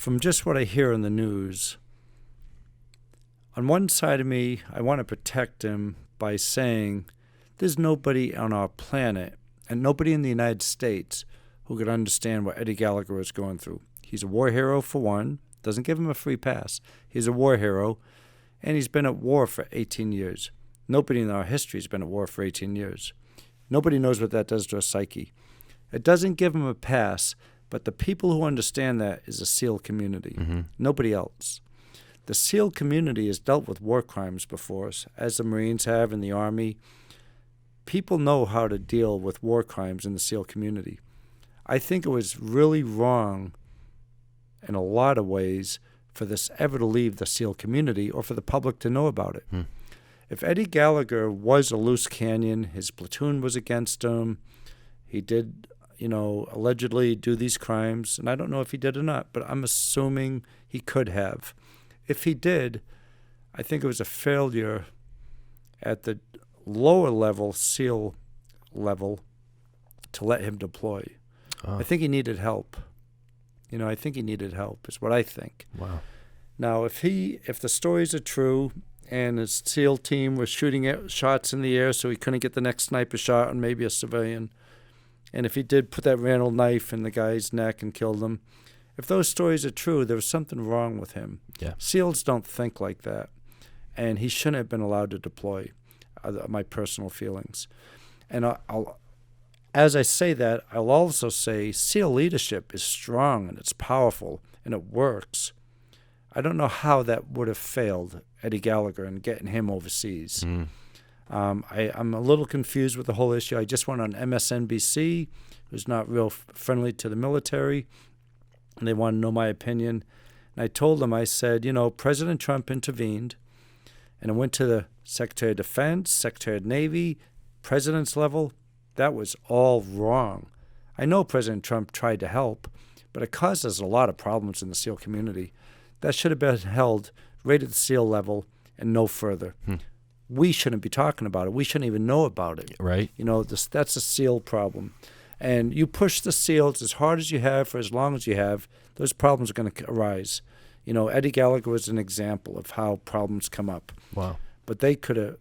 from just what I hear in the news, on one side of me, I want to protect him by saying there's nobody on our planet and nobody in the United States who could understand what Eddie Gallagher was going through. He's a war hero, for one. Doesn't give him a free pass. He's a war hero, and he's been at war for 18 years. Nobody in our history has been at war for 18 years. Nobody knows what that does to a psyche. It doesn't give him a pass, but the people who understand that is the SEAL community. Nobody else. The SEAL community has dealt with war crimes before us, as the Marines have in the Army. People know how to deal with war crimes in the SEAL community. I think it was really wrong in a lot of ways for this ever to leave the SEAL community or for the public to know about it. If Eddie Gallagher was a loose cannon, his platoon was against him, he did, allegedly do these crimes, and I don't know if he did or not, but I'm assuming he could have. If he did, I think it was a failure at the lower level, SEAL level, to let him deploy. I think he needed help. I think he needed help, is what I think. Wow. Now, if the stories are true and his SEAL team was shooting shots in the air so he couldn't get the next sniper shot on maybe a civilian, and if he did put that Randall knife in the guy's neck and killed him, if those stories are true, there was something wrong with him. Yeah. SEALs don't think like that, and he shouldn't have been allowed to deploy, my personal feelings. And as I say that, I'll also say SEAL leadership is strong and it's powerful and it works. I don't know how that would have failed Eddie Gallagher and getting him overseas. I'm a little confused with the whole issue. I just went on MSNBC, who's not real friendly to the military, and they want to know my opinion. And I told them, I said, President Trump intervened, and it went to the Secretary of Defense, Secretary of Navy, President's level. That was all wrong. I know President Trump tried to help, but it caused us a lot of problems in the SEAL community. That should have been held right at the SEAL level and no further. We shouldn't be talking about it. We shouldn't even know about it. Right. That's a SEAL problem. And you push the SEALs as hard as you have for as long as you have, those problems are going to arise. Eddie Gallagher was an example of how problems come up. Wow. But they could have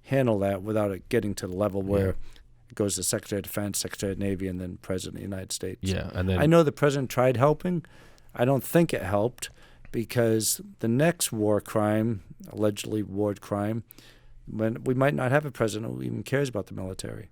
handled that without it getting to the level where it goes to Secretary of Defense, Secretary of Navy, and then President of the United States. Yeah, and then I know the President tried helping. I don't think it helped because the next war crime, allegedly war crime, when we might not have a president who even cares about the military.